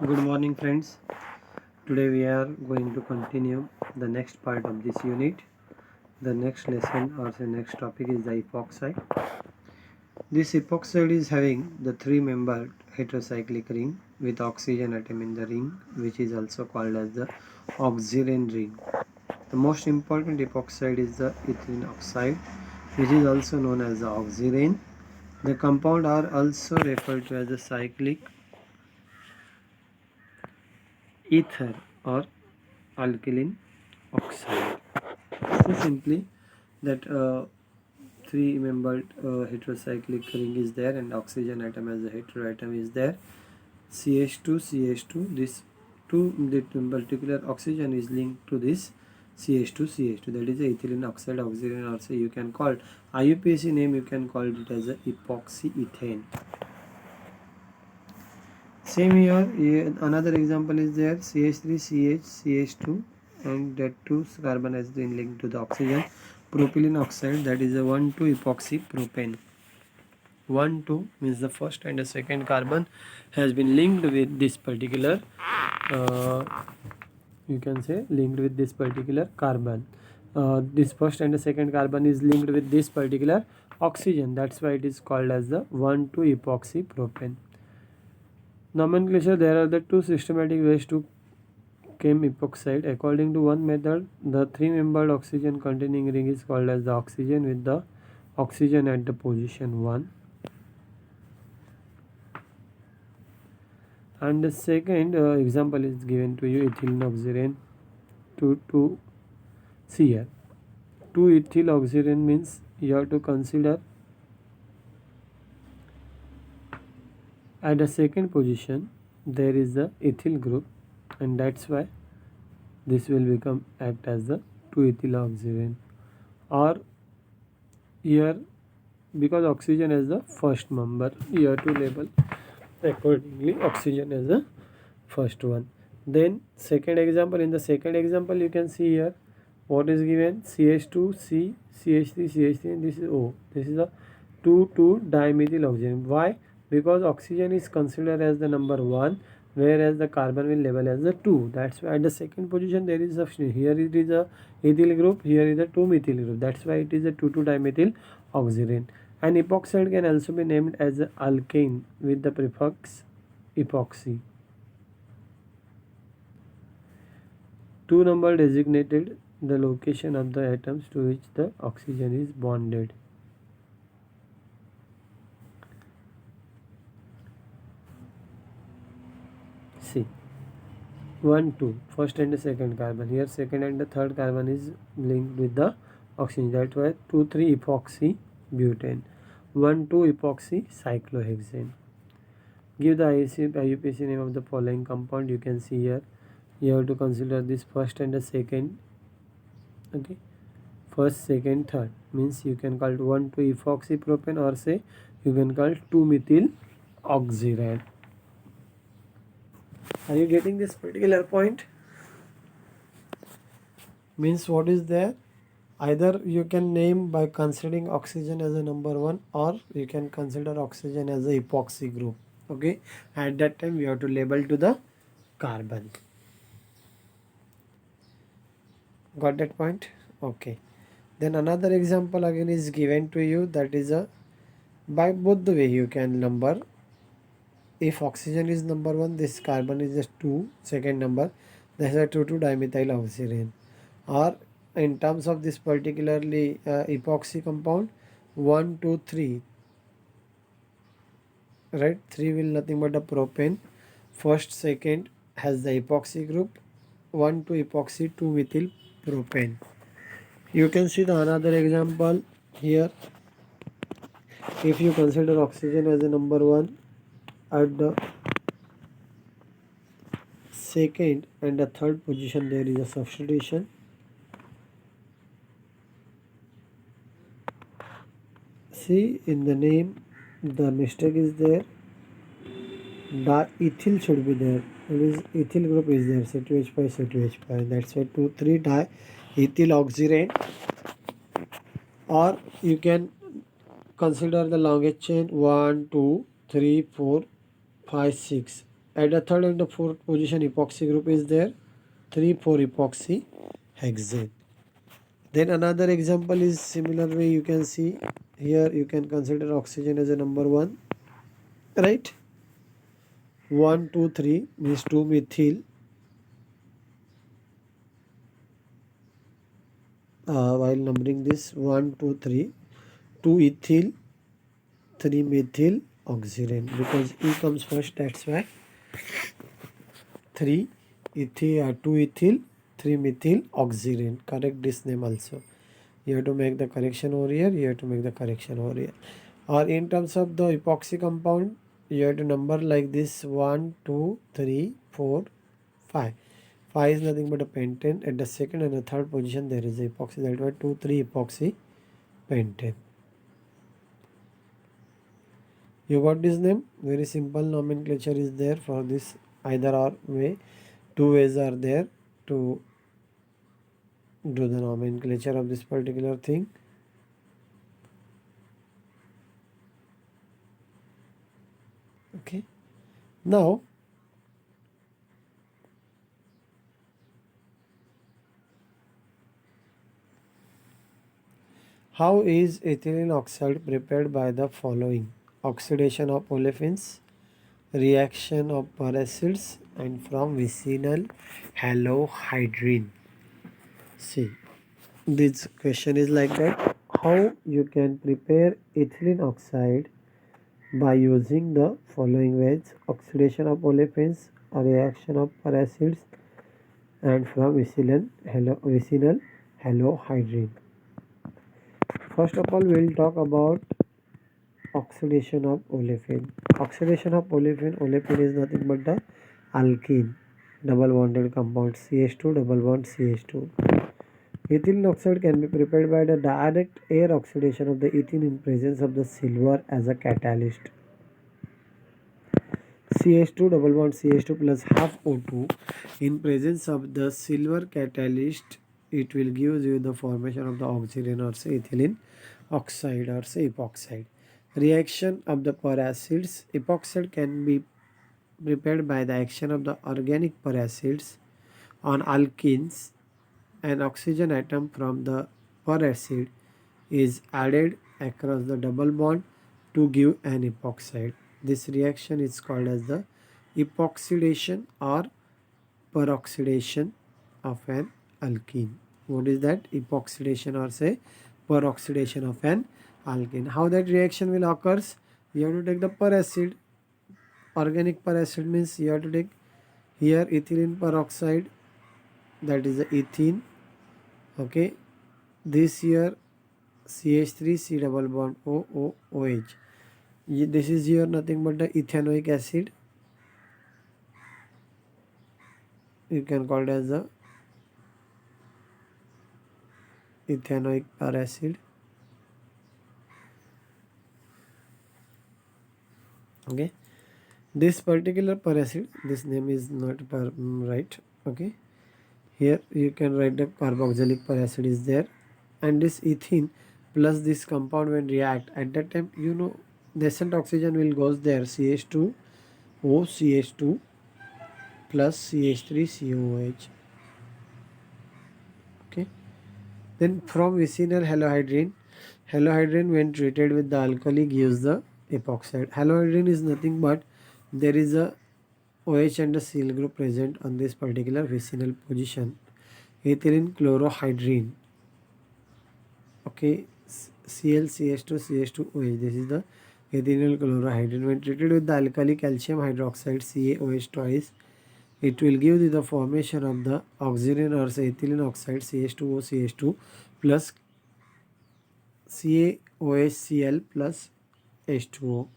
Good morning, friends. Today we are going to continue the next part of this unit. The next lesson or the next topic is the epoxide. This epoxide is having the three-membered heterocyclic ring with oxygen atom in the ring, which is also called as the oxygen ring. The most important epoxide is the ethylene oxide, which is also known as the oxygen. The compound are also referred to as the cyclic ether or alkaline oxide. So simply that three-membered heterocyclic ring is there and oxygen atom as a heteroatom is there. CH2, CH2. This the particular oxygen is linked to this CH2, CH2. That is the ethylene oxide, oxygen. Also you can call IUPAC name. You can call it as a epoxy ethane. Same here, another example is there CH3, CH, CH2 and that 2 carbon has been linked to the oxygen. Propylene oxide, that is a 1,2 epoxy propane. 1,2 means the first and the second carbon has been linked with this particular you can say linked with this particular carbon. This first and the second carbon is linked with this particular oxygen. That's why it is called as the 1,2 epoxy propane. Nomenclature: there are the two systematic ways to chem epoxide. According to one method, the three-membered oxygen containing ring is called as the oxygen with the oxygen at the position 1. And the second example is given to you, ethylene oxygen 2 see here. 2 ethyl oxygen means you have to consider at the second position there is the ethyl group, and that's why this will become act as the 2-ethyl oxygen. Or here, because oxygen is the first member, you have to label accordingly oxygen as the first one. Then second example, in the second example you can see here what is given: CH2C, CH3, CH3, and this is O. This is the 2,2-dimethyl oxygen. Why? Because oxygen is considered as the number 1, whereas the carbon will label as the 2. That's why at the second position there is substitution. Here it is a ethyl group, here is a 2-methyl group. That's why it is a 2,2-dimethyl oxygen. An epoxide can also be named as an alkane with the prefix epoxy. 2 number designated the location of the atoms to which the oxygen is bonded. See, 1, 2, first and the second carbon. Here second and the third carbon is linked with the oxygen. That's why 2, 3 epoxy butane, 1, 2 epoxy cyclohexane. Give the IUPAC name of the following compound. You can see here. You have to consider this first and the second. Okay, first, second, third means you can call it 1, 2 epoxy propane, or say you can call it 2-methyl oxygen. Are you getting this particular point? Means what is there? Either you can name by considering oxygen as a number 1, or you can consider oxygen as a epoxy group. Okay, at that time we have to label to the carbon. Got that point? Okay. Then another example again is given to you, that is a by both the way you can number. If oxygen is number 1, this carbon is just 2, second number, that's a 2,2-dimethyl oxygen. Or in terms of this particularly epoxy compound, 1, 2, 3, right? 3 will nothing but a propane. First, second has the epoxy group, 1, 2 epoxy 2-methyl propane. You can see the another example here. If you consider oxygen as a number 1, at the second and the third position there is a substitution. See, in the name the mistake is there. The ethyl should be there. It is ethyl group is there, C2H5, C2H5. That's why 2, 3 diethyl oxygen. Or you can consider the longest chain: 1, 2, 3, 4, 5, 6. At the third and the fourth position, epoxy group is there. 3,4 epoxy hexane. Then another example is similar way. You can see here, you can consider oxygen as a number 1, right? 1 2 3 means 2 methyl, while numbering this 1 2 3, 2 ethyl, 3 methyl oxygen, because E comes first, that's why 3 ethyl, 2 ethyl, 3 methyl oxygen. Correct this name also. You have to make the correction over here, you have to make the correction over here. Or in terms of the epoxy compound, you have to number like this: 1 2 3 4 5. 5 is nothing but a pentane. At the second and the third position there is a epoxy, that was 2 3 epoxy pentane. You got this name? Very simple nomenclature is there for this, either or way. Two ways are there to do the nomenclature of this particular thing. Okay. Now how is ethylene oxide prepared? By the following: oxidation of olefins, reaction of peracids, and from vicinal halohydrine. See, this question is like that: how you can prepare ethylene oxide? By using the following ways: oxidation of olefins, a reaction of peracids, and from vicinal halohydrine. First of all, we will talk about oxidation of olefin. Oxidation of olefin. Olefin is nothing but the alkene, double bonded compound, CH2 double bond CH2. Ethylene oxide can be prepared by the direct air oxidation of the ethene in presence of the silver as a catalyst. CH2 double bond CH2 plus half O2 in presence of the silver catalyst, it will give you the formation of the oxygen or say ethylene oxide or say epoxide. Reaction of the peracids. Epoxide can be prepared by the action of the organic peracids on alkenes. An oxygen atom from the peracid is added across the double bond to give an epoxide. This reaction is called as the epoxidation or peroxidation of an alkene. What is that? Epoxidation or say peroxidation of an alkene. How that reaction will occur? You have to take the peracid. Organic peracid means you have to take here ethylene peroxide, that is the ethene. Okay, this here CH3 C double bond OH. This is here nothing but the ethanoic acid. You can call it as the ethanoic peracid. Okay, this particular peracid, this name is not right. Okay, here you can write the carboxylic peracid is there, and this ethene plus this compound when react, at that time you know nascent oxygen will goes there, CH2 O CH2 plus CH3 COH. Okay, then from vicinal halohydrine, halohydrine when treated with the alkali gives the epoxide. Halohydrine is nothing but there is a OH and a Cl group present on this particular vicinal position. Ethylene chlorohydrine. Okay, ClCH2 CH2OH. This is the ethynyl chlorohydrine. When treated with the alkali calcium hydroxide CaOH twice, it will give you the formation of the oxygen or say ethylene oxide CH2O CH2 plus CaOHCl plus H2O.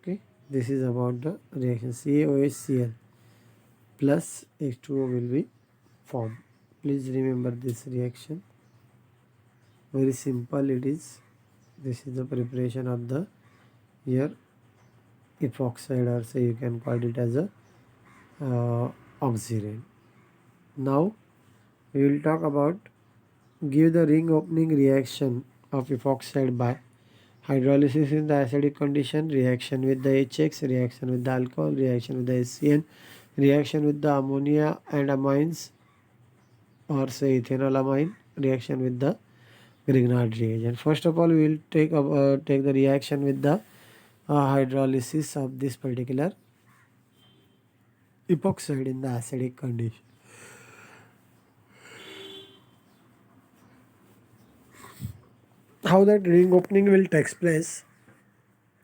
Okay, this is about the reaction. CaOHCl plus H2O will be formed. Please remember this reaction. Very simple it is. This is the preparation of the here epoxide, or say you can call it as a oxygen. Now we will talk about give the ring opening reaction of epoxide by hydrolysis in the acidic condition, reaction with the HX, reaction with the alcohol, reaction with the SCN, reaction with the ammonia and amines or say ethanolamine, reaction with the Grignard reagent. First of all, we will take the reaction with the hydrolysis of this particular epoxide in the acidic condition. How that ring opening will take place,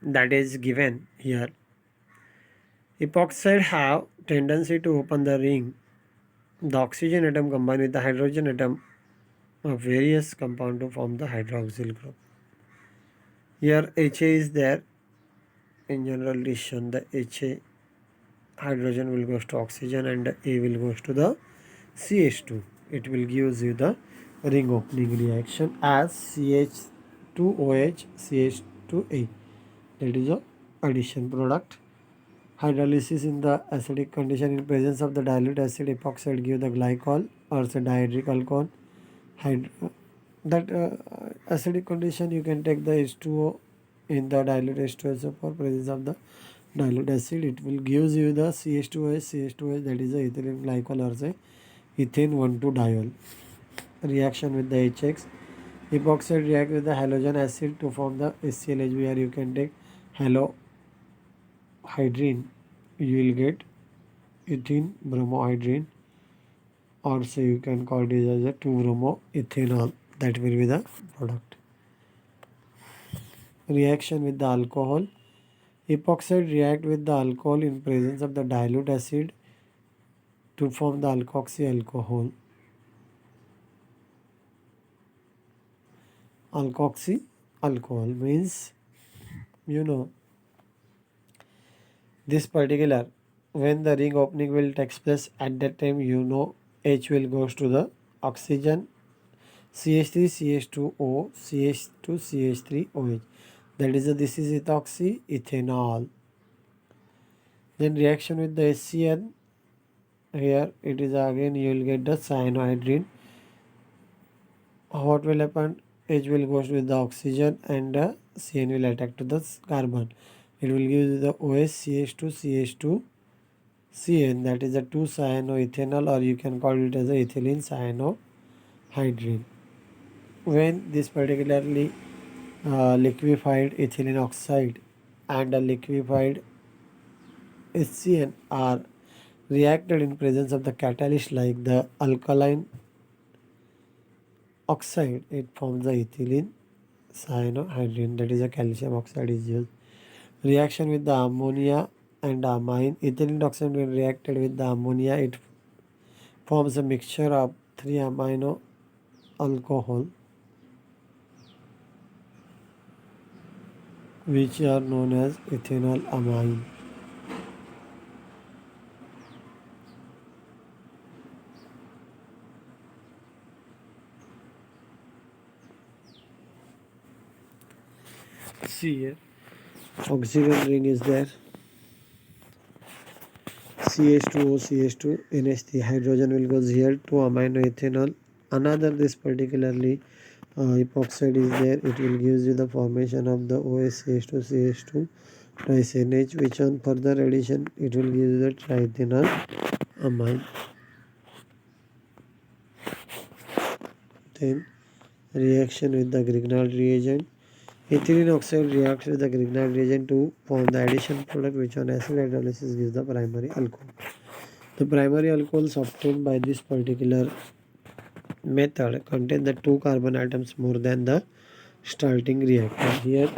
that is given here. Epoxide have tendency to open the ring. The oxygen atom combined with the hydrogen atom of various compound to form the hydroxyl group. Here HA is there. In general, it is shown the HA hydrogen will goes to oxygen and A will goes to the CH2. It will gives you the ring opening reaction as CH2OH CH2A. That is a addition product. Hydrolysis in the acidic condition in presence of the dilute acid epoxide give the glycol or say dihydric alcohol. Acidic condition you can take the H2O in the dilute H2SO for presence of the dilute acid. It will gives you the CH2OH that is the ethylene glycol or say ethane 1,2-diol. Reaction with the HX. Epoxide react with the halogen acid to form the HClHbr. You can take halohydrine. You will get ethene bromohydrine or say you can call it as a 2-bromoethanol. That will be the product. Reaction with the alcohol. Epoxide react with the alcohol in presence of the dilute acid to form the alkoxy alcohol. Alkoxy alcohol means this particular when the ring opening will take place at that time H will goes to the oxygen CH3 CH2O CH2 CH3OH. That is this is ethoxy ethanol. Then reaction with the SCN. Here it is again you will get the cyanohydrine. What will happen? H will goes with the oxygen and CN will attack to the carbon. It will give you the OH CH2 CH2 CN, that is a 2-cyanoethanol or you can call it as a ethylene cyanohydrine. When this particularly liquefied ethylene oxide and a liquefied HCN are reacted in presence of the catalyst like the alkaline oxide, it forms the ethylene cyanohydrine, that is a calcium oxide is used. Reaction with the ammonia and amine. Ethylene oxide when reacted with the ammonia, it forms a mixture of 3 amino alcohol which are known as ethanol amine. See here, oxygen ring is there. CH2O CH2 NH3 hydrogen will goes here to amino ethanol. Another this particularly epoxide is there. It will gives you the formation of the OH CH2 twice NH, which on further addition it will give you the triethanol amine. Then reaction with the Grignard reagent. Ethylene oxide reacts with the Grignard reagent to form the addition product which on acid hydrolysis gives the primary alcohol. The primary alcohols obtained by this particular method contain the 2 carbon atoms more than the starting reactant. Here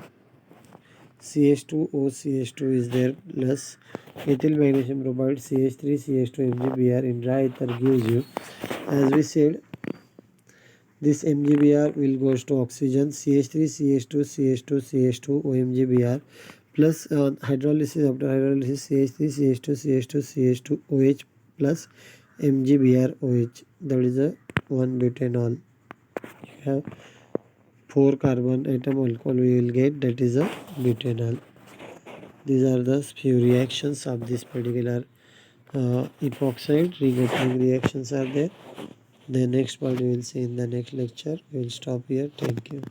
CH2O CH2 is there plus ethyl magnesium bromide CH3 CH2 MgBr in dry ether gives you, as we said, this MgBr will goes to oxygen CH3 CH2 CH2 CH2 OMgBr plus hydrolysis, after hydrolysis CH3 CH2 CH2 CH2 OH plus MgBr OH, that is a 1-butanol. You have 4 carbon atom alcohol we will get, that is a butanol. These are the few reactions of this particular epoxide regathering reactions are there. The next part we will see in the next lecture. We will stop here. Thank you.